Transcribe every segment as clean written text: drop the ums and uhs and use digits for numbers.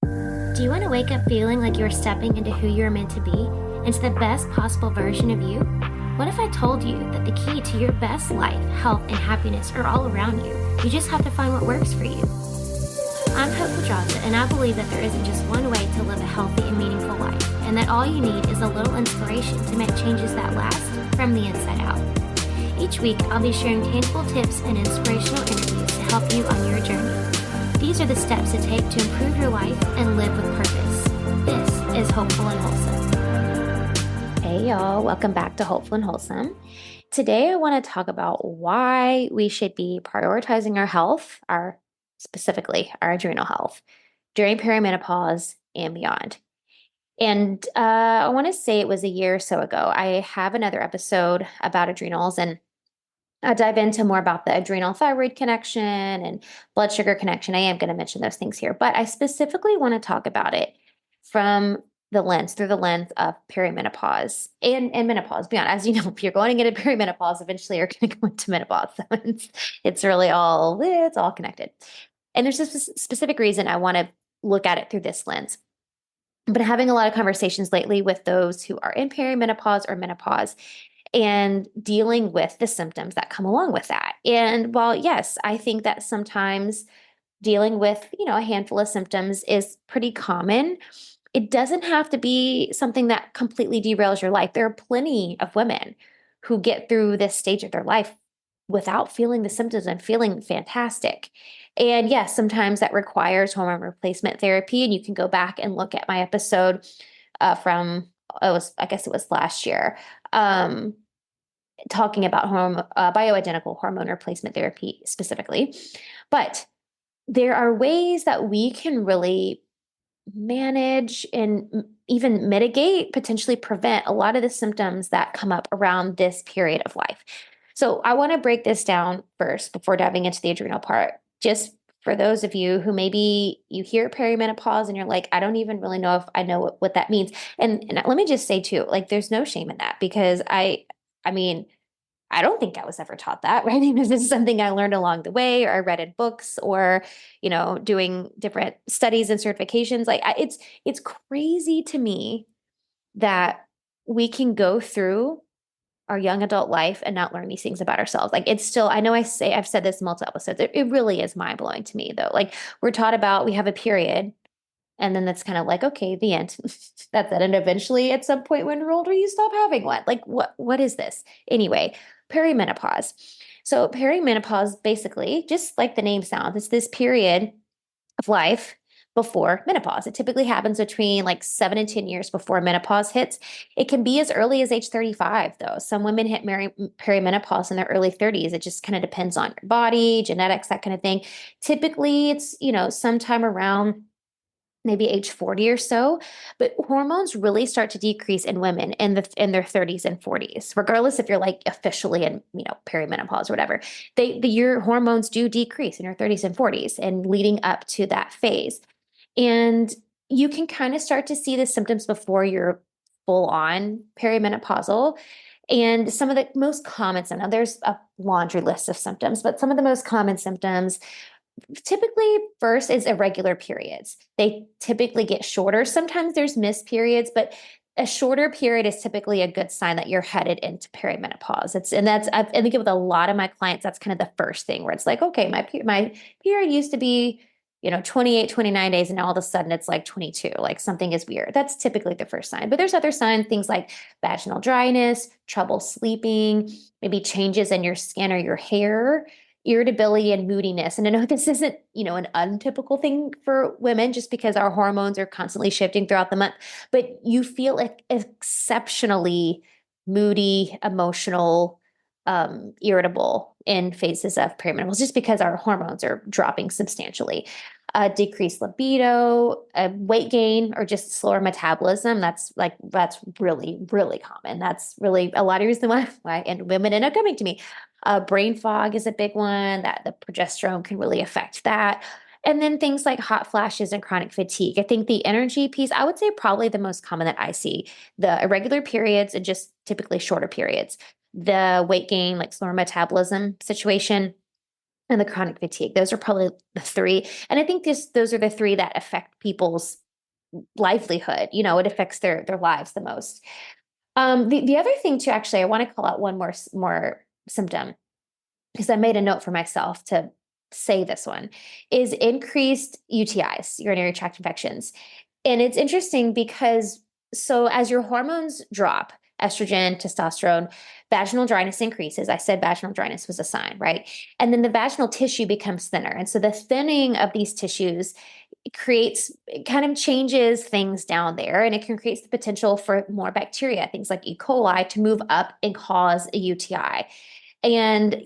Do you want to wake up feeling like you're stepping into who you're meant to be, into the best possible version of you? What if I told you that the key to your best life, health, and happiness are all around you? You just have to find what works for you. I'm Hope Pedraza, and I believe that there isn't just one way to live a healthy and meaningful life, and that all you need is a little inspiration to make changes that last from the inside out. Each week, I'll be sharing tangible tips and inspirational interviews to help you on your journey. These are the steps to take to improve your life and live with purpose. This is Hopeful and Wholesome. Hey y'all, welcome back to Hopeful and Wholesome. Today I want to talk about why we should be prioritizing our health, specifically our adrenal health, during perimenopause and beyond. And I want to say it was a year or so ago. I have another episode about adrenals, and I dive into more about the adrenal thyroid connection and blood sugar connection. I am going to mention those things here, but I specifically want to talk about it through the lens of perimenopause and menopause. Beyond, as you know, if you're going into perimenopause, eventually you're going to go into menopause. So it's really it's all connected. And there's a specific reason I want to look at it through this lens. But having a lot of conversations lately with those who are in perimenopause or menopause, and dealing with the symptoms that come along with that. And while, yes, I think that sometimes dealing with, a handful of symptoms is pretty common, it doesn't have to be something that completely derails your life. There are plenty of women who get through this stage of their life without feeling the symptoms and feeling fantastic. And yes, sometimes that requires hormone replacement therapy. And you can go back and look at my episode I guess it was last year, talking about bioidentical hormone replacement therapy specifically. But there are ways that we can really manage and even mitigate, potentially prevent a lot of the symptoms that come up around this period of life. So I want to break this down first before diving into the adrenal part. Just for those of you who maybe you hear perimenopause and you're like, I don't even really know if I know what that means. And let me just say too, like, there's no shame in that, because I mean, I don't think I was ever taught that, right? This is something I learned along the way, or I read in books, or, doing different studies and certifications. It's crazy to me that we can go through our young adult life and not learn these things about ourselves. Like, it's still, I know I've said this in multiple episodes. It really is mind blowing to me though. Like, we're taught about, we have a period, and then that's kind of like, okay, the end. That's it. And eventually at some point when you're older, you stop having one. Like, what is this? Anyway, perimenopause. So perimenopause, basically, just like the name sounds, it's this period of life before menopause. It typically happens between like 7 and 10 years before menopause hits. It can be as early as age 35, though. Some women hit perimenopause in their early 30s. It just kind of depends on your body, genetics, that kind of thing. Typically, it's, sometime around maybe age 40 or so, but hormones really start to decrease in women in their 30s and 40s, regardless if you're like officially in, perimenopause or whatever. Your hormones do decrease in your 30s and 40s and leading up to that phase. And you can kind of start to see the symptoms before you're full on perimenopausal. And some of the most common symptoms, there's a laundry list of symptoms, but some of the most common symptoms typically first is irregular periods. They typically get shorter. Sometimes there's missed periods, but a shorter period is typically a good sign that you're headed into perimenopause. I think with a lot of my clients, that's kind of the first thing where it's like, okay, my period used to be, 28, 29 days, and all of a sudden it's like 22, like something is weird. That's typically the first sign. But there's other signs, things like vaginal dryness, trouble sleeping, maybe changes in your skin or your hair, irritability and moodiness. And I know this isn't, an untypical thing for women, just because our hormones are constantly shifting throughout the month, but you feel like exceptionally moody, emotional, irritable in phases of perimenopause, just because our hormones are dropping substantially. Decreased libido, weight gain, or just slower metabolism. That's really, really common. That's really a lot of reasons why and women end up coming to me. Brain fog is a big one, that the progesterone can really affect that. And then things like hot flashes and chronic fatigue. I think the energy piece, I would say probably the most common that I see, the irregular periods and just typically shorter periods. The weight gain, like slower metabolism situation, and the chronic fatigue. Those are probably the three. And I think those are the three that affect people's livelihood. It affects their lives the most. The other thing too, actually, I want to call out one more symptom because I made a note for myself to say this one is increased UTIs, urinary tract infections. And it's interesting because so as your hormones drop, estrogen, testosterone, vaginal dryness increases. I said vaginal dryness was a sign, right? And then the vaginal tissue becomes thinner. And so the thinning of these tissues it kind of changes things down there, and it can create the potential for more bacteria, things like E. coli, to move up and cause a UTI. And,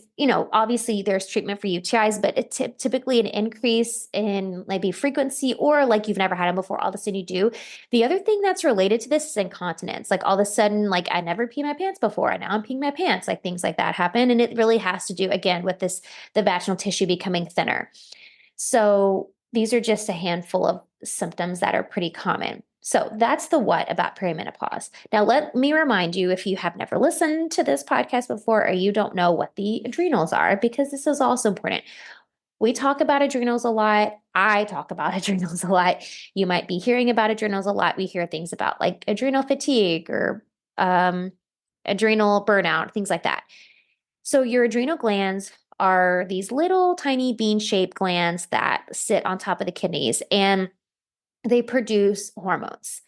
obviously there's treatment for UTIs, but it's typically an increase in maybe frequency, or like you've never had them before, all of a sudden you do. The other thing that's related to this is incontinence. Like all of a sudden, like I never pee my pants before, and now I'm peeing my pants, like things like that happen. And it really has to do, again, with the vaginal tissue becoming thinner. So these are just a handful of symptoms that are pretty common. So that's the what about perimenopause. Now, let me remind you, if you have never listened to this podcast before or you don't know what the adrenals are, because this is also important. We talk about adrenals a lot. I talk about adrenals a lot. You might be hearing about adrenals a lot. We hear things about like adrenal fatigue or adrenal burnout, things like that. So your adrenal glands are these little tiny bean-shaped glands that sit on top of the kidneys, and they produce hormones,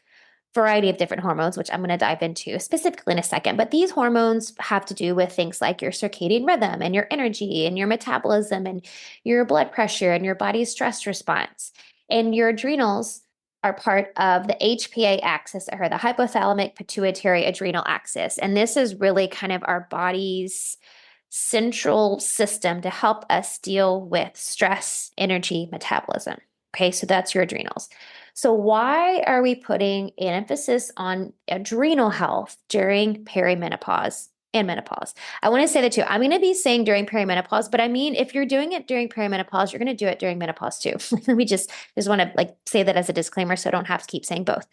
variety of different hormones, which I'm going to dive into specifically in a second. But these hormones have to do with things like your circadian rhythm and your energy and your metabolism and your blood pressure and your body's stress response. And your adrenals are part of the HPA axis, or the hypothalamic pituitary adrenal axis. And this is really kind of our body's central system to help us deal with stress, energy, metabolism. Okay, so that's your adrenals. So, why are we putting an emphasis on adrenal health during perimenopause and menopause? I want to say that too. I'm going to be saying during perimenopause, but I mean, if you're doing it during perimenopause, you're going to do it during menopause too. Let me just want to like say that as a disclaimer so I don't have to keep saying both.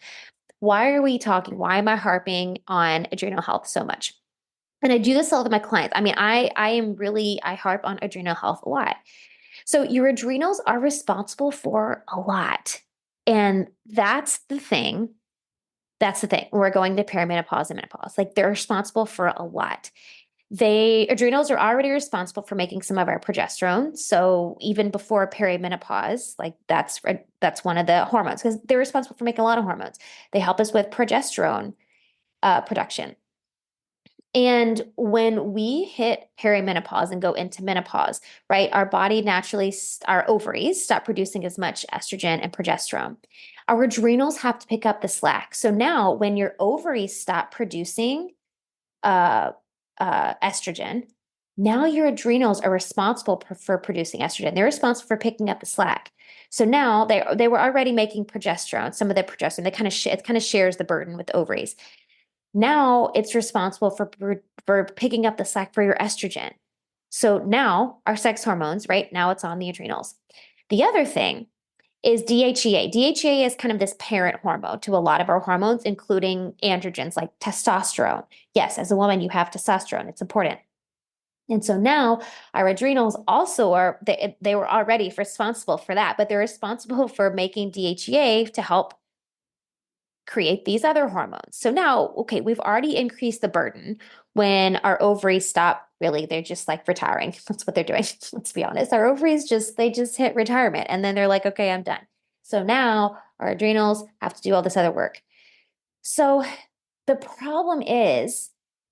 Why are we talking? Why am I harping on adrenal health so much? And I do this all with my clients. I mean, I harp on adrenal health a lot. So your adrenals are responsible for a lot. And that's the thing. That's the thing. We're going to perimenopause and menopause. Like they're responsible for a lot. Adrenals are already responsible for making some of our progesterone. So even before perimenopause, like that's one of the hormones, because they're responsible for making a lot of hormones. They help us with progesterone production. And when we hit perimenopause and go into menopause, right, our body naturally, our ovaries stop producing as much estrogen and progesterone. Our adrenals have to pick up the slack. So now when your ovaries stop producing estrogen, now your adrenals are responsible for producing estrogen. They're responsible for picking up the slack. So now they were already making progesterone, some of the progesterone. It kind of shares the burden with the ovaries. Now it's responsible for picking up the slack for your estrogen. So now our sex hormones, right now it's on the adrenals. The other thing is DHEA. DHEA is kind of this parent hormone to a lot of our hormones, including androgens like testosterone. Yes, as a woman, you have testosterone. It's important. And so now our adrenals also they were already responsible for that, but they're responsible for making DHEA to help create these other hormones. So now, okay, we've already increased the burden when our ovaries stop. Really, they're just like retiring. That's what they're doing. Let's be honest. Our ovaries they just hit retirement, and then they're like, okay, I'm done. So now our adrenals have to do all this other work. So the problem is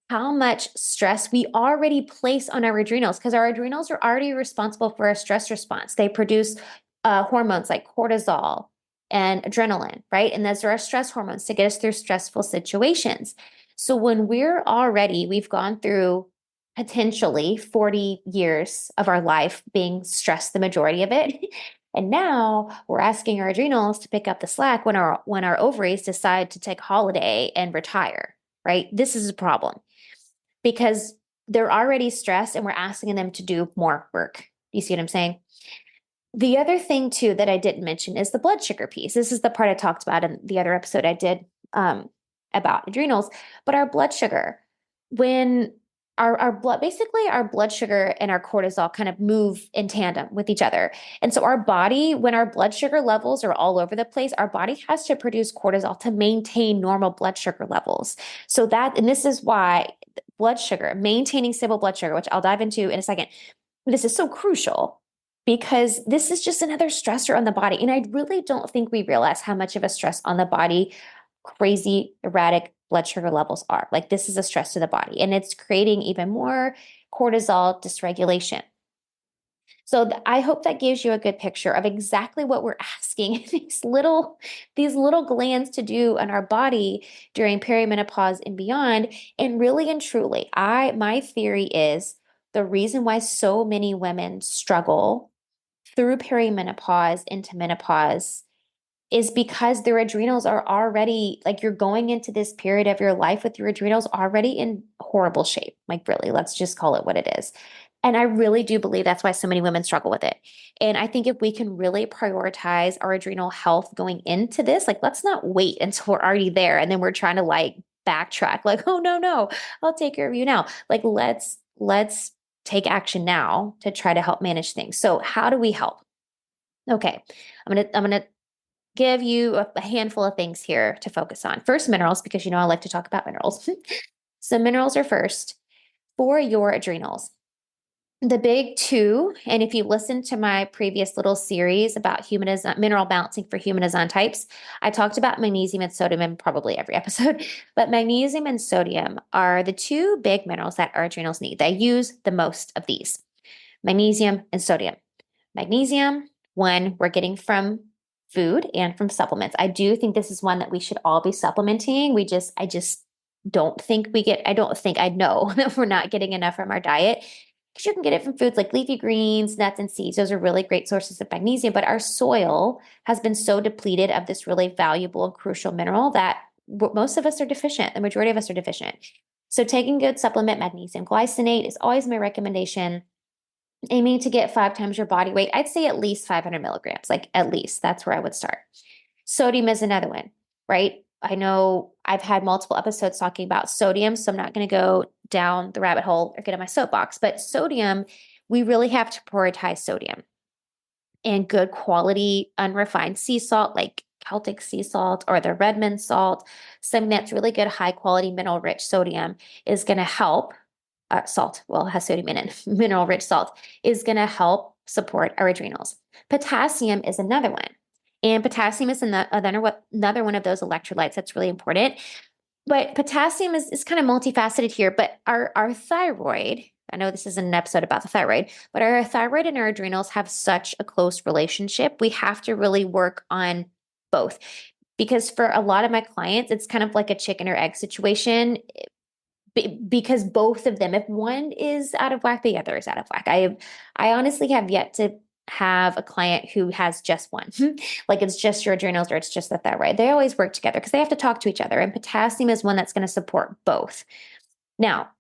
how much stress we already place on our adrenals, because our adrenals are already responsible for a stress response. They produce hormones like cortisol and adrenaline, right? And those are our stress hormones to get us through stressful situations. So when we've gone through potentially 40 years of our life being stressed, the majority of it. And now we're asking our adrenals to pick up the slack when our ovaries decide to take a holiday and retire, right? This is a problem because they're already stressed and we're asking them to do more work. You see what I'm saying? The other thing too that I didn't mention is the blood sugar piece. This is the part I talked about in the other episode I did about adrenals, but our blood sugar, when our blood, basically our blood sugar and our cortisol kind of move in tandem with each other. And so our body, when our blood sugar levels are all over the place, our body has to produce cortisol to maintain normal blood sugar levels. So that, and this is why blood sugar, maintaining stable blood sugar, which I'll dive into in a second, this is so crucial because this is just another stressor on the body. And I really don't think we realize how much of a stress on the body crazy, erratic blood sugar levels are. Like this is a stress to the body and it's creating even more cortisol dysregulation. So I hope that gives you a good picture of exactly what we're asking these little glands to do in our body during perimenopause and beyond. And really and truly, my theory is the reason why so many women struggle through perimenopause into menopause is because their adrenals are already like you're going into this period of your life with your adrenals already in horrible shape. Like, really, let's just call it what it is. And I really do believe that's why so many women struggle with it. And I think if we can really prioritize our adrenal health going into this, like, let's not wait until we're already there and then we're trying to like backtrack, like, oh, no, no, I'll take care of you now. Like, let's take action now to try to help manage things. So, how do we help? Okay. I'm gonna give you a handful of things here to focus on. First, minerals, because you know I like to talk about minerals. So, minerals are first for your adrenals. The big two, and if you listen to my previous little series about mineral balancing for humanizon types, I talked about magnesium and sodium in probably every episode. But magnesium and sodium are the two big minerals that our adrenals need. They use the most of these magnesium and sodium. Magnesium, one we're getting from food and from supplements. I do think this is one that we should all be supplementing. I just don't think I don't think I know that we're not getting enough from our diet. Because you can get it from foods like leafy greens, nuts, and seeds. Those are really great sources of magnesium. But our soil has been so depleted of this really valuable and crucial mineral that most of us are deficient. The majority of us are deficient. So taking good supplement, magnesium glycinate is always my recommendation, aiming to get 5 times your body weight. I'd say at least 500 milligrams, like at least that's where I would start. Sodium is another one, right? I know I've had multiple episodes talking about sodium, so I'm not going to go down the rabbit hole or get on my soapbox, but sodium, we really have to prioritize sodium and good quality unrefined sea salt like Celtic sea salt or the Redmond salt, something that's really good, high quality mineral rich sodium is going to help salt, well, it has sodium in it, mineral rich salt is going to help support our adrenals. Potassium is another one. And potassium is another one of those electrolytes that's really important. But potassium is kind of multifaceted here. But our thyroid, I know this is an episode about the thyroid, but our thyroid and our adrenals have such a close relationship. We have to really work on both. Because for a lot of my clients, it's kind of like a chicken or egg situation because both of them, if one is out of whack, the other is out of whack. I honestly have yet to have a client who has just one, like it's just your adrenals or it's just the thyroid. They always work together because they have to talk to each other. And potassium is one that's going to support both. Now,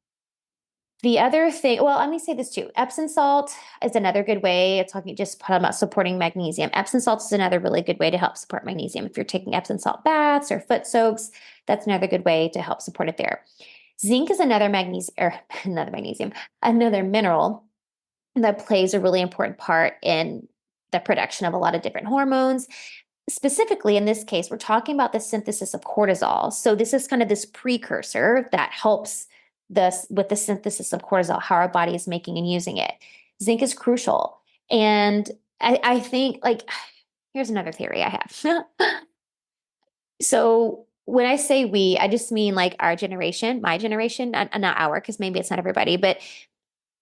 the other thing, well, let me say this too. Epsom salt is another good way. It's talking just about supporting magnesium. Epsom salt is another really good way to help support magnesium. If you're taking Epsom salt baths or foot soaks, that's another good way to help support it there. Zinc is another another mineral that plays a really important part in the production of a lot of different hormones. Specifically, in this case, we're talking about the synthesis of cortisol. So this is kind of this precursor that helps this with the synthesis of cortisol, how our body is making and using it. Zinc is crucial. And I think, like, here's another theory I have. So when I say we, I just mean like our generation, my generation, not our, because maybe it's not everybody, but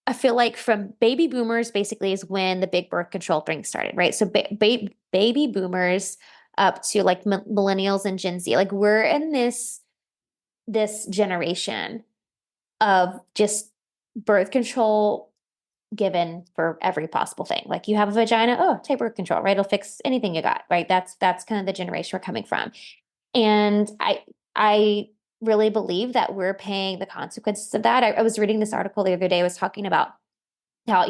I feel like from baby boomers basically is when the big birth control thing started, right? So baby boomers up to like millennials and Gen Z, like we're in this generation of just birth control given for every possible thing. Like you have a vagina, oh, take birth control, right? It'll fix anything you got, right? That's kind of the generation we're coming from. And I really believe that we're paying the consequences of that. I was reading this article the other day. I was talking about how,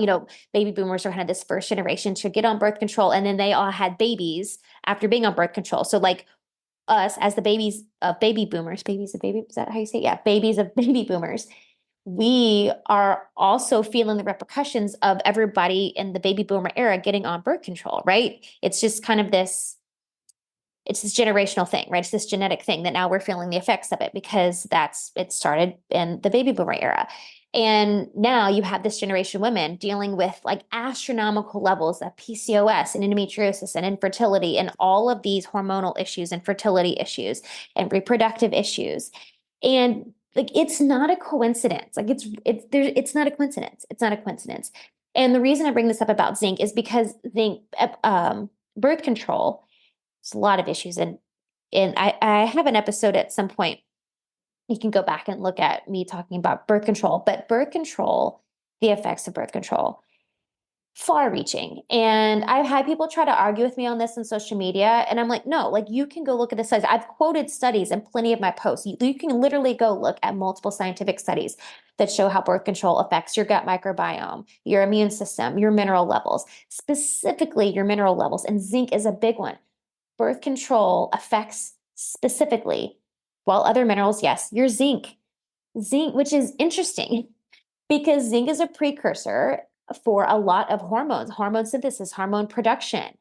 baby boomers are kind of this first generation to get on birth control. And then they all had babies after being on birth control. So like us as the babies of baby boomers, babies of baby, is that how you say it? Yeah, babies of baby boomers. we are also feeling the repercussions of everybody in the baby boomer era getting on birth control, right? It's just kind of this generational thing, right? It's this genetic thing that now we're feeling the effects of it because it started in the baby boomer era. And now you have this generation of women dealing with like astronomical levels of PCOS and endometriosis and infertility and all of these hormonal issues and fertility issues and reproductive issues. And like it's not a coincidence. Like it's not a coincidence. It's not a coincidence. And the reason I bring this up about zinc is because zinc birth control, there's a lot of issues. And I have an episode at some point. You can go back and look at me talking about birth control, but birth control, the effects of birth control, far reaching. And I've had people try to argue with me on this on social media. And I'm like, no, like you can go look at the studies. I've quoted studies in plenty of my posts. You can literally go look at multiple scientific studies that show how birth control affects your gut microbiome, your immune system, your mineral levels, specifically your mineral levels. And zinc is a big one. Birth control affects specifically, while other minerals, yes, your zinc. Zinc, which is interesting because zinc is a precursor for a lot of hormones, hormone synthesis, hormone production.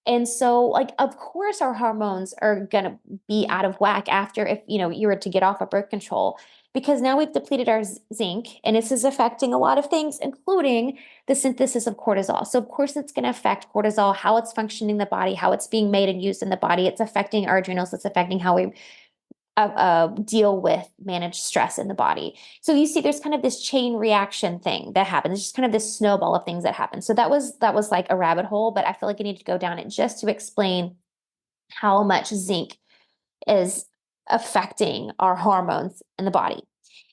And so, like, of course, our hormones are going to be out of whack after if, you were to get off of birth control, because now we've depleted our zinc and this is affecting a lot of things, including the synthesis of cortisol. So, of course, it's going to affect cortisol, how it's functioning in the body, how it's being made and used in the body. It's affecting our adrenals. It's affecting how we deal with managed stress in the body. So you see, there's kind of this chain reaction thing that happens. It's just kind of this snowball of things that happen. So that was like a rabbit hole, but I feel like I need to go down it just to explain how much zinc is affecting our hormones in the body.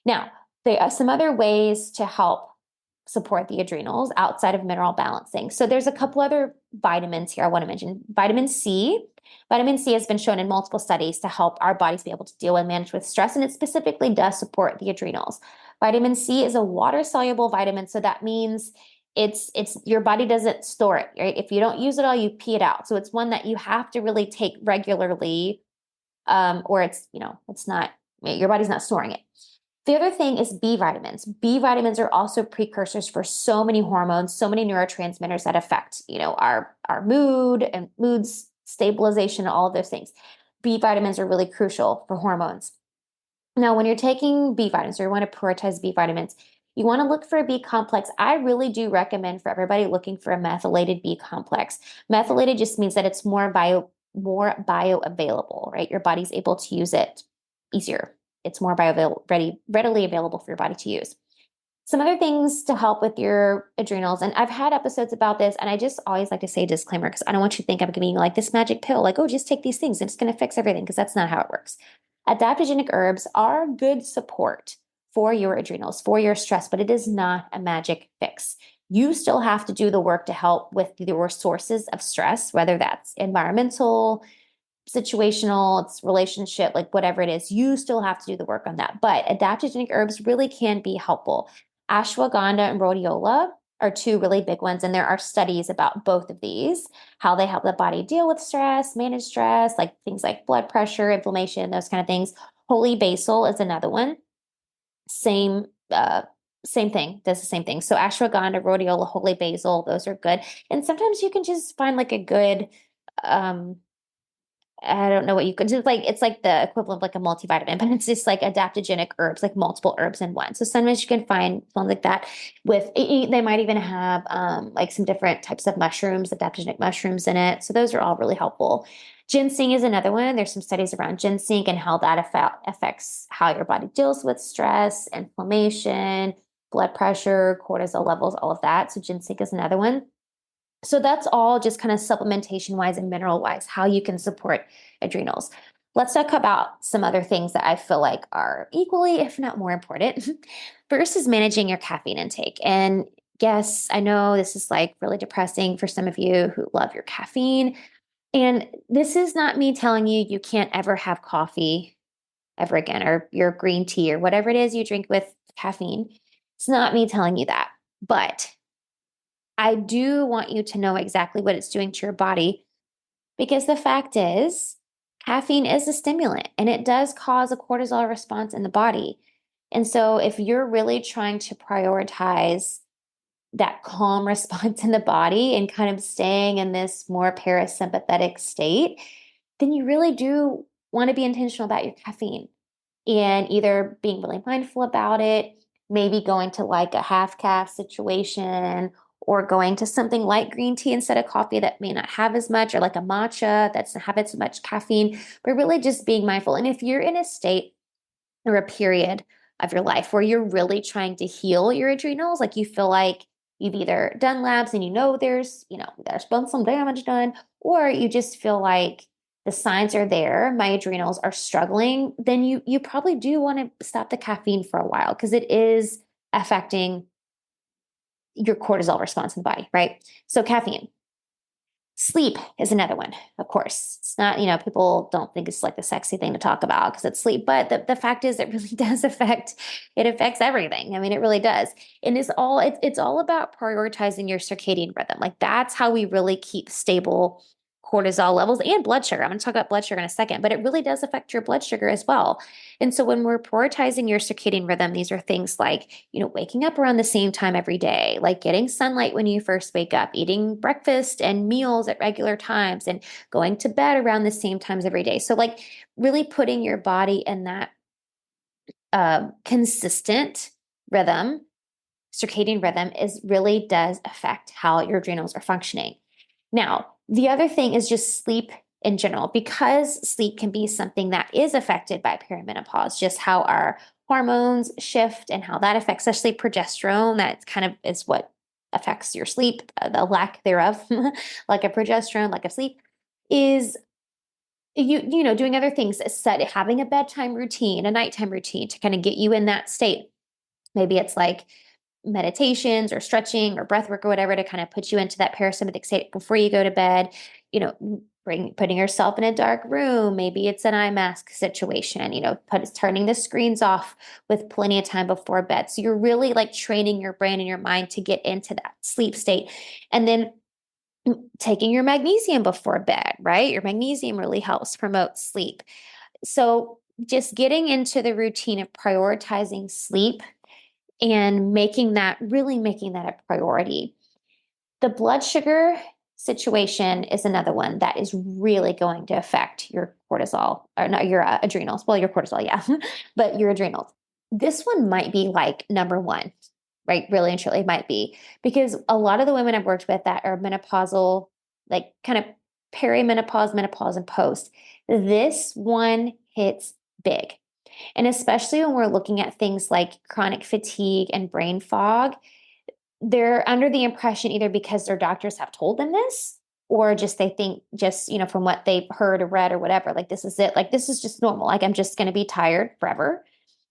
Now, there are some other ways to help support the adrenals outside of mineral balancing. So there's a couple other vitamins here I want to mention. Vitamin C. Vitamin C has been shown in multiple studies to help our bodies be able to deal and manage with stress, and it specifically does support the adrenals. Vitamin C is a water-soluble vitamin, so that means it's your body doesn't store it, right? If you don't use it all, you pee it out. So it's one that you have to really take regularly, or it's not, your body's not storing it. The other thing is B vitamins. B vitamins are also precursors for so many hormones, so many neurotransmitters that affect, our mood and moods stabilization, all of those things. B vitamins are really crucial for hormones. Now, when you're taking B vitamins or you want to prioritize B vitamins, you want to look for a B complex. I really do recommend for everybody looking for a methylated B complex. Methylated just means that it's more bioavailable, right? Your body's able to use it easier. It's more readily available for your body to use. Some other things to help with your adrenals, and I've had episodes about this, and I just always like to say a disclaimer because I don't want you to think I'm giving you like this magic pill, like, oh, just take these things and it's going to fix everything, because that's not how it works. Adaptogenic herbs are good support for your adrenals, for your stress, but it is not a magic fix. You still have to do the work to help with your sources of stress, whether that's environmental, situational, it's relationship, like whatever it is, you still have to do the work on that. But adaptogenic herbs really can be helpful. Ashwagandha and rhodiola are two really big ones. And there are studies about both of these, how they help the body deal with stress, manage stress, like things like blood pressure, inflammation, those kind of things. Holy basil is another one. Same, same thing, does the same thing. So ashwagandha, rhodiola, holy basil, those are good. And sometimes you can just find like a good, I don't know what you could do. Like it's like the equivalent of like a multivitamin, but it's just like adaptogenic herbs, like multiple herbs in one. So sometimes you can find ones like that with, they might even have like some different types of mushrooms, adaptogenic mushrooms in it. So those are all really helpful. Ginseng is another one. There's some studies around ginseng and how that affects how your body deals with stress, inflammation, blood pressure, cortisol levels, all of that. So ginseng is another one. So that's all just kind of supplementation wise and mineral wise, how you can support adrenals. Let's talk about some other things that I feel like are equally, if not more important. First is managing your caffeine intake. And yes, I know this is like really depressing for some of you who love your caffeine. And this is not me telling you you can't ever have coffee ever again, or your green tea or whatever it is you drink with caffeine. It's not me telling you that. But I do want you to know exactly what it's doing to your body, because the fact is, caffeine is a stimulant and it does cause a cortisol response in the body. And so if you're really trying to prioritize that calm response in the body and kind of staying in this more parasympathetic state, then you really do want to be intentional about your caffeine and either being really mindful about it, maybe going to like a half caff situation or going to something like green tea instead of coffee that may not have as much, or like a matcha that's not have as much caffeine, but really just being mindful. And if you're in a state or a period of your life where you're really trying to heal your adrenals, like you feel like you've either done labs and there's been some damage done, or you just feel like the signs are there, my adrenals are struggling, then you probably do want to stop the caffeine for a while because it is affecting your cortisol response in the body, right? So caffeine. Sleep is another one, of course. It's not, people don't think it's like the sexy thing to talk about because it's sleep, but the fact is it really does it affects everything. I mean, it really does. And it's all about prioritizing your circadian rhythm. Like that's how we really keep stable cortisol levels and blood sugar. I'm going to talk about blood sugar in a second, but it really does affect your blood sugar as well. And so when we're prioritizing your circadian rhythm, these are things like, waking up around the same time every day, like getting sunlight when you first wake up, eating breakfast and meals at regular times, and going to bed around the same times every day. So like really putting your body in that consistent rhythm, circadian rhythm is really does affect how your adrenals are functioning. Now, the other thing is just sleep in general, because sleep can be something that is affected by perimenopause, just how our hormones shift and how that affects, especially progesterone, that kind of is what affects your sleep, the lack thereof, like a progesterone, like a sleep, is doing other things, having a bedtime routine, a nighttime routine to kind of get you in that state. Maybe it's like meditations or stretching or breath work or whatever to kind of put you into that parasympathetic state before you go to bed, putting yourself in a dark room. Maybe it's an eye mask situation, turning the screens off with plenty of time before bed. So you're really like training your brain and your mind to get into that sleep state. And then taking your magnesium before bed, right? Your magnesium really helps promote sleep. So just getting into the routine of prioritizing sleep and making that a priority. The blood sugar situation is another one that is really going to affect your cortisol, or not your adrenals. Well, your cortisol, yeah, but your adrenals. This one might be like number one, right? Really and truly, it might be, because a lot of the women I've worked with that are menopausal, like kind of perimenopause, menopause, and post, this one hits big. And especially when we're looking at things like chronic fatigue and brain fog, they're under the impression, either because their doctors have told them this, or just they think, just, from what they've heard or read or whatever, like this is it. Like this is just normal. Like I'm just going to be tired forever.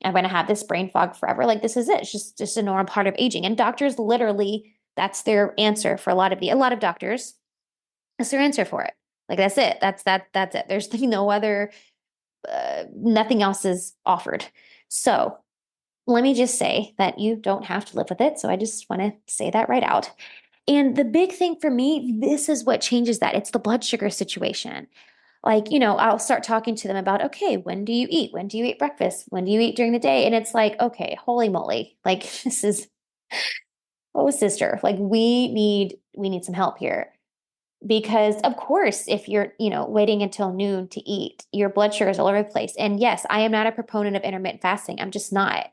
I'm going to have this brain fog forever. Like this is it. It's just a normal part of aging. And doctors literally, that's their answer for a lot of doctors. That's their answer for it. Like that's it. That's it. There's no other, nothing else is offered. So let me just say that you don't have to live with it. So I just want to say that right out. And the big thing for me, this is what changes that. It's the blood sugar situation. Like, I'll start talking to them about, okay, when do you eat? When do you eat breakfast? When do you eat during the day? And it's like, okay, holy moly. Like this is, oh, sister, like we need some help here. Because of course, if you're, waiting until noon to eat, your blood sugar is all over the place. And yes, I am not a proponent of intermittent fasting. I'm just not.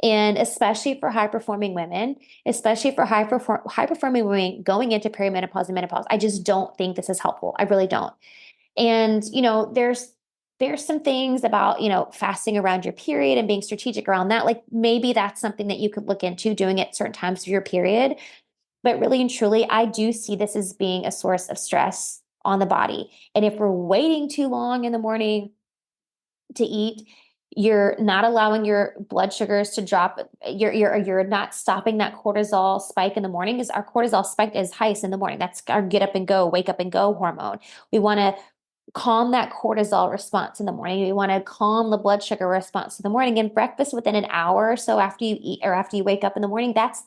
And especially for high performing women, especially for high performing women going into perimenopause and menopause, I just don't think this is helpful. I really don't. And, there's some things about, fasting around your period and being strategic around that. Like maybe that's something that you could look into doing at certain times of your period. But really and truly, I do see this as being a source of stress on the body. And if we're waiting too long in the morning to eat, you're not allowing your blood sugars to drop. You're not stopping that cortisol spike in the morning. Is our cortisol spike is highest in the morning. That's our get up and go, wake up and go hormone. We want to calm that cortisol response in the morning. We want to calm the blood sugar response in the morning. And breakfast within an hour or so after you eat or after you wake up in the morning, that's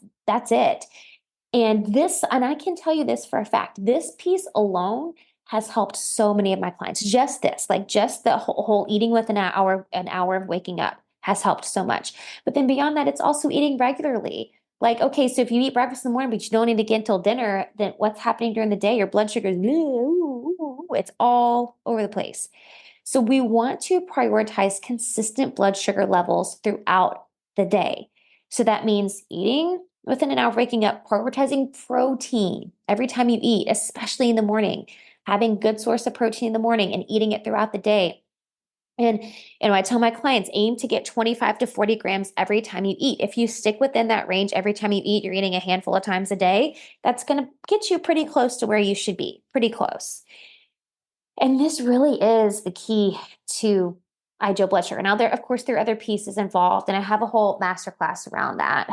it. And I can tell you this for a fact, this piece alone has helped so many of my clients. Just this, like just the whole eating with an hour of waking up has helped so much. But then beyond that, it's also eating regularly. Like, okay, so if you eat breakfast in the morning, but you don't eat again until dinner, then what's happening during the day? Your blood sugar is, it's all over the place. So we want to prioritize consistent blood sugar levels throughout the day. So that means eating within an hour of waking up, prioritizing protein every time you eat, especially in the morning, having good source of protein in the morning and eating it throughout the day. And I tell my clients, aim to get 25 to 40 grams every time you eat. If you stick within that range every time you eat, you're eating a handful of times a day, that's going to get you pretty close to where you should be, pretty close. And this really is the key to ideal blood sugar. Now, of course, there are other pieces involved, and I have a whole masterclass around that.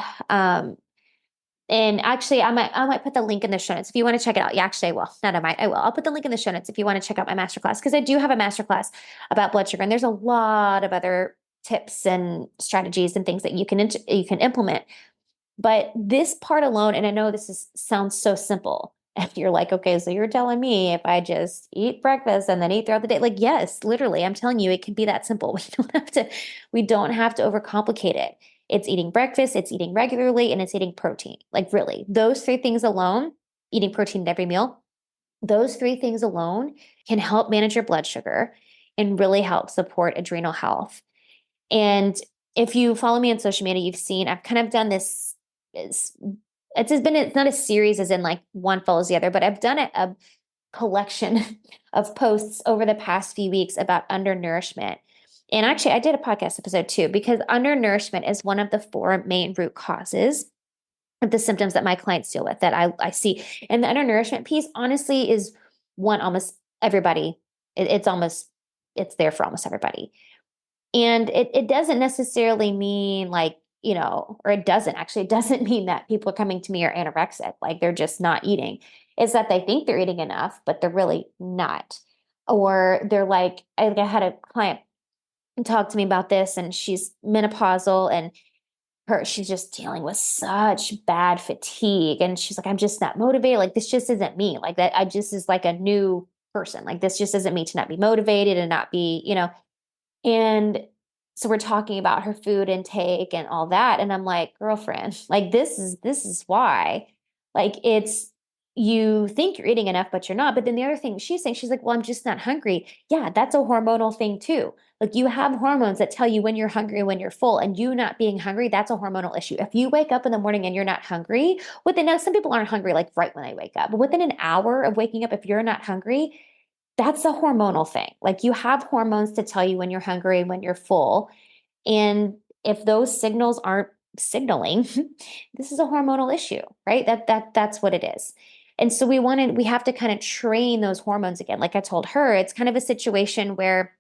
And actually, I might put the link in the show notes if you want to check it out. Yeah, actually, I will. Not I might, I will. I'll put the link in the show notes if you want to check out my masterclass, because I do have a masterclass about blood sugar, and there's a lot of other tips and strategies and things that you can implement. But this part alone, and I know sounds so simple. If you're like, okay, so you're telling me if I just eat breakfast and then eat throughout the day, like, yes, literally, I'm telling you, it can be that simple. We don't have to overcomplicate it. It's eating breakfast, it's eating regularly, and it's eating protein. Like, really, those three things alone, eating protein at every meal, those three things alone can help manage your blood sugar and really help support adrenal health. And if you follow me on social media, you've seen I've kind of done this. It's not a series as in like one follows the other, but I've done a collection of posts over the past few weeks about undernourishment. And actually, I did a podcast episode too, because undernourishment is one of the four main root causes of the symptoms that my clients deal with that I see. And the undernourishment piece, honestly, is one almost everybody. It's there for almost everybody. And it doesn't necessarily mean like, or it doesn't mean that people coming to me are anorexic, like they're just not eating. It's that they think they're eating enough, but they're really not. Or they're like, I had a client talk to me about this, and she's menopausal, and she's just dealing with such bad fatigue. And she's like, I'm just not motivated. Like, this just isn't me. Like that, I just is like a new person. Like, this just isn't me to not be motivated and not be. And so we're talking about her food intake and all that. And I'm like, girlfriend, like this is why. Like, it's, you think you're eating enough, but you're not. But then the other thing she's saying, she's like, well, I'm just not hungry. Yeah, that's a hormonal thing too. Like, you have hormones that tell you when you're hungry and when you're full, and you not being hungry, that's a hormonal issue. If you wake up in the morning and you're not hungry, now some people aren't hungry like right when they wake up, but within an hour of waking up, if you're not hungry, that's a hormonal thing. Like, you have hormones to tell you when you're hungry and when you're full. And if those signals aren't signaling, this is a hormonal issue, right? That's what it is. And so we have to kind of train those hormones again. Like I told her, it's kind of a situation where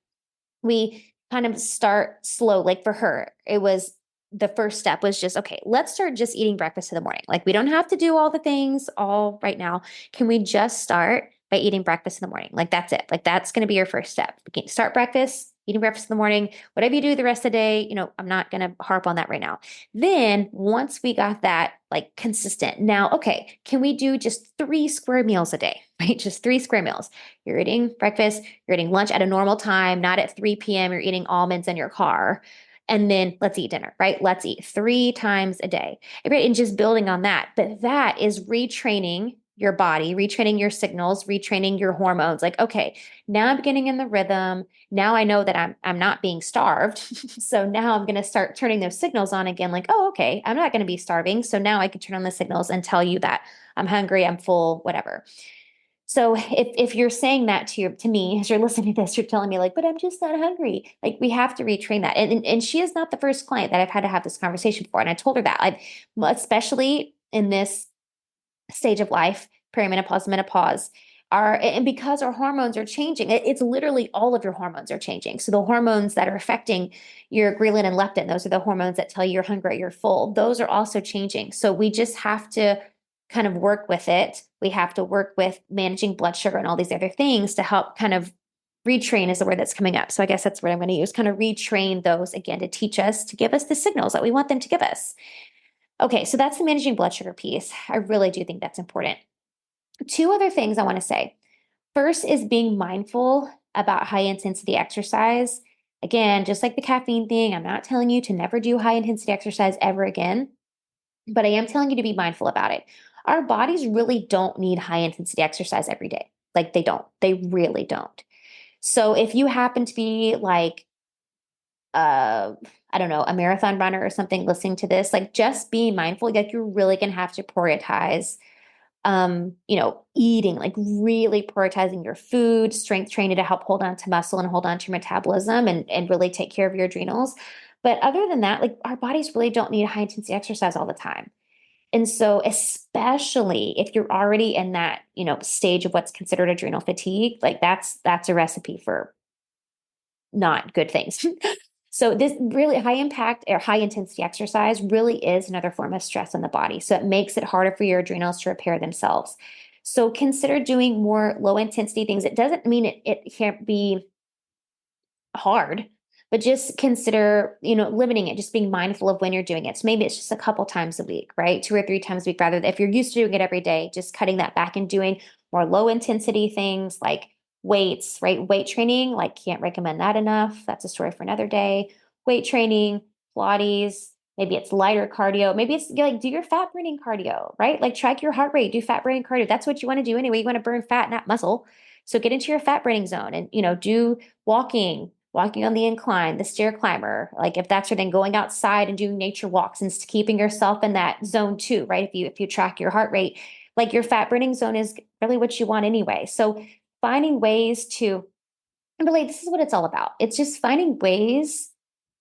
we kind of start slow. Like for her, it was the first step was just, okay, let's start just eating breakfast in the morning. Like, we don't have to do all the things all right now. Can we just start by eating breakfast in the morning? Like, that's it. Like, that's going to be your first step. Start breakfast, eating breakfast in the morning, whatever you do the rest of the day, I'm not going to harp on that right now. Then once we got that like consistent, now, okay, can we do just 3 square meals a day, right? Just 3 square meals. You're eating breakfast, you're eating lunch at a normal time, not at 3 p.m. You're eating almonds in your car. And then let's eat dinner, right? Let's eat 3 times a day, right? And just building on that. But that is retraining your body, retraining your signals, retraining your hormones. Like, okay, now I'm getting in the rhythm. Now I know that I'm not being starved. So now I'm going to start turning those signals on again. Like, oh, okay, I'm not going to be starving. So now I can turn on the signals and tell you that I'm hungry, I'm full, whatever. So if you're saying that to me as you're listening to this, you're telling me like, but I'm just not hungry. Like, we have to retrain that. And she is not the first client that I've had to have this conversation for. And I told her that especially in this stage of life, perimenopause, menopause, and because our hormones are changing, it's literally all of your hormones are changing. So the hormones that are affecting your ghrelin and leptin, those are the hormones that tell you you're hungry, you're full. Those are also changing. So we just have to kind of work with it. We have to work with managing blood sugar and all these other things to help kind of retrain is the word that's coming up. So I guess that's what I'm going to use, kind of retrain those again to teach us, to give us the signals that we want them to give us. Okay, so that's the managing blood sugar piece. I really do think that's important. Two other things I want to say. First is being mindful about high intensity exercise. Again, just like the caffeine thing, I'm not telling you to never do high intensity exercise ever again, but I am telling you to be mindful about it. Our bodies really don't need high intensity exercise every day. Like they don't, they really don't. So if you happen to be like, I don't know, a marathon runner or something listening to this, like just be mindful, like you're really going to have to prioritize eating, like really prioritizing your food, strength training to help hold on to muscle and hold on to your metabolism and really take care of your adrenals. But other than that, like our bodies really don't need high intensity exercise all the time. And so, especially if you're already in that, stage of what's considered adrenal fatigue, like that's a recipe for not good things. So this really high impact or high intensity exercise really is another form of stress on the body. So it makes it harder for your adrenals to repair themselves. So consider doing more low intensity things. It doesn't mean it can't be hard, but just consider, limiting it, just being mindful of when you're doing it. So maybe it's just a couple times a week, right? 2 or 3 times a week, rather than if you're used to doing it every day, just cutting that back and doing more low intensity things like weights, right? Weight training, like can't recommend that enough. That's a story for another day. Weight training, Pilates, maybe it's lighter cardio. Maybe it's like do your fat burning cardio, right? Like track your heart rate, do fat burning cardio. That's what you want to do anyway. You want to burn fat, not muscle. So get into your fat burning zone and, do walking on the incline, the stair climber, like if that's your thing, going outside and doing nature walks and keeping yourself in that zone too, right? If you track your heart rate, like your fat burning zone is really what you want anyway. So finding ways to, and really this is what it's all about. It's just finding ways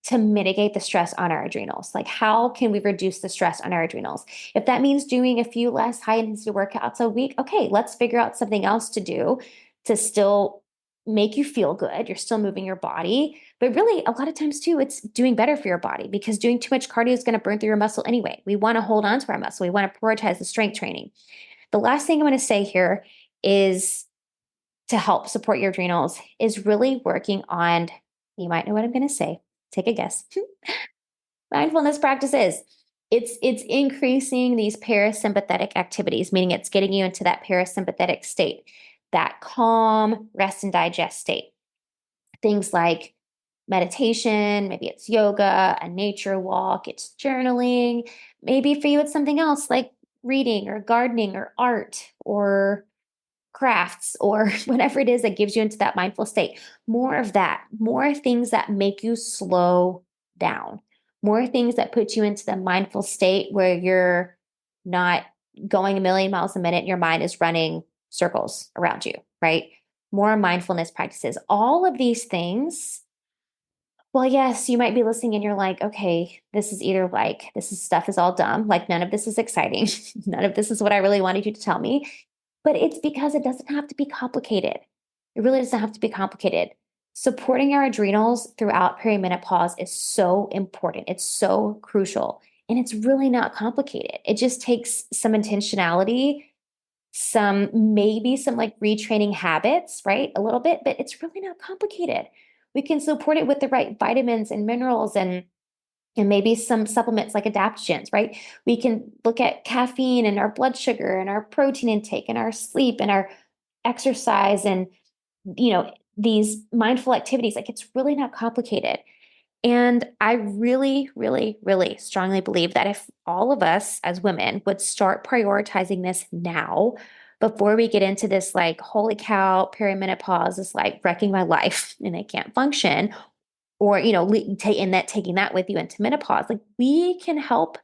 to mitigate the stress on our adrenals. Like how can we reduce the stress on our adrenals? If that means doing a few less high intensity workouts a week, okay, let's figure out something else to do to still make you feel good. You're still moving your body. But really, a lot of times too, it's doing better for your body because doing too much cardio is going to burn through your muscle anyway. We want to hold on to our muscle. We want to prioritize the strength training. The last thing I'm going to say here is to help support your adrenals is really working on, you might know what I'm going to say. Take a guess. Mindfulness practices. It's increasing these parasympathetic activities, meaning it's getting you into that parasympathetic state, that calm, rest and digest state. Things like meditation, maybe it's yoga, a nature walk, it's journaling. Maybe for you, it's something else like reading or gardening or art or crafts or whatever it is that gives you into that mindful state. More of that, more things that make you slow down, more things that put you into the mindful state where you're not going a million miles a minute and your mind is running circles around you, right? More mindfulness practices. All of these things, well, yes, you might be listening and you're like, okay, this is either like, this is stuff is all dumb, like none of this is exciting. None of this is what I really wanted you to tell me. But it's because it doesn't have to be complicated. It really doesn't have to be complicated. Supporting our adrenals throughout perimenopause is so important. It's so crucial. And it's really not complicated. It just takes some intentionality, maybe some like retraining habits, right? A little bit, but it's really not complicated. We can support it with the right vitamins and minerals and maybe some supplements like adaptogens, right? We can look at caffeine and our blood sugar and our protein intake and our sleep and our exercise and, these mindful activities. Like it's really not complicated. And I really, really, really strongly believe that if all of us as women would start prioritizing this now, before we get into this, like, holy cow, perimenopause is like wrecking my life and I can't function, or taking that with you into menopause, like we can help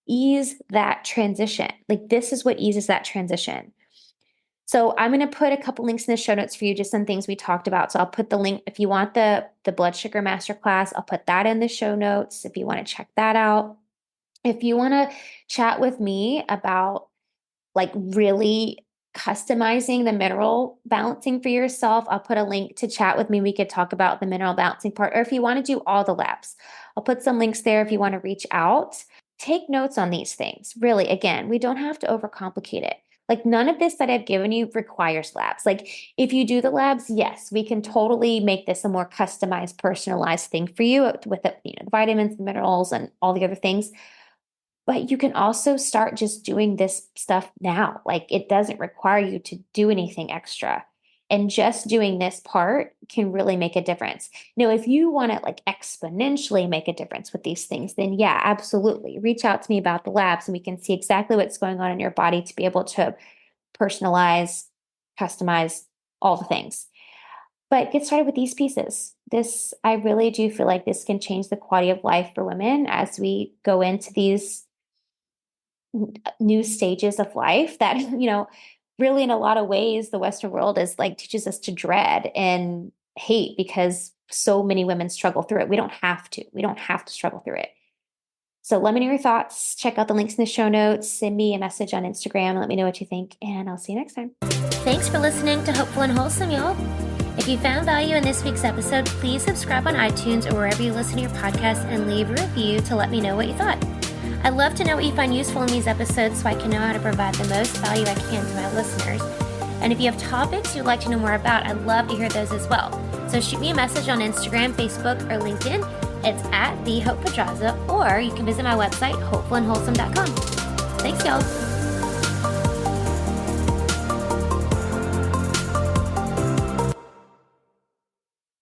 ease that transition. Like this is what eases that transition. So I'm going to put a couple links in the show notes for you, just some things we talked about. So I'll put the link if you want the blood sugar masterclass. I'll put that in the show notes if you want to check that out. If you want to chat with me about like really customizing the mineral balancing for yourself, I'll put a link to chat with me. We could talk about the mineral balancing part, or if you want to do all the labs, I'll put some links there if you want to reach out. Take notes on these things. Really, again, we don't have to overcomplicate it. Like none of this that I've given you requires labs. Like if you do the labs, yes, we can totally make this a more customized, personalized thing for you with the, the vitamins, the minerals, and all the other things. But you can also start just doing this stuff now. Like it doesn't require you to do anything extra. And just doing this part can really make a difference. Now, if you want to like exponentially make a difference with these things, then yeah, absolutely. Reach out to me about the labs and we can see exactly what's going on in your body to be able to personalize, customize all the things. But get started with these pieces. This, I really do feel like this can change the quality of life for women as we go into these new stages of life that, really in a lot of ways, the Western world is like teaches us to dread and hate because so many women struggle through it. We don't have to. We don't have to struggle through it. So let me know your thoughts. Check out the links in the show notes. Send me a message on Instagram. Let me know what you think, and I'll see you next time. Thanks for listening to Hopeful and Wholesome, y'all. If you found value in this week's episode, please subscribe on iTunes or wherever you listen to your podcast and leave a review to let me know what you thought. I'd love to know what you find useful in these episodes so I can know how to provide the most value I can to my listeners. And if you have topics you'd like to know more about, I'd love to hear those as well. So shoot me a message on Instagram, Facebook, or LinkedIn. It's at TheHopePedraza, or you can visit my website, hopefulandwholesome.com. Thanks, y'all.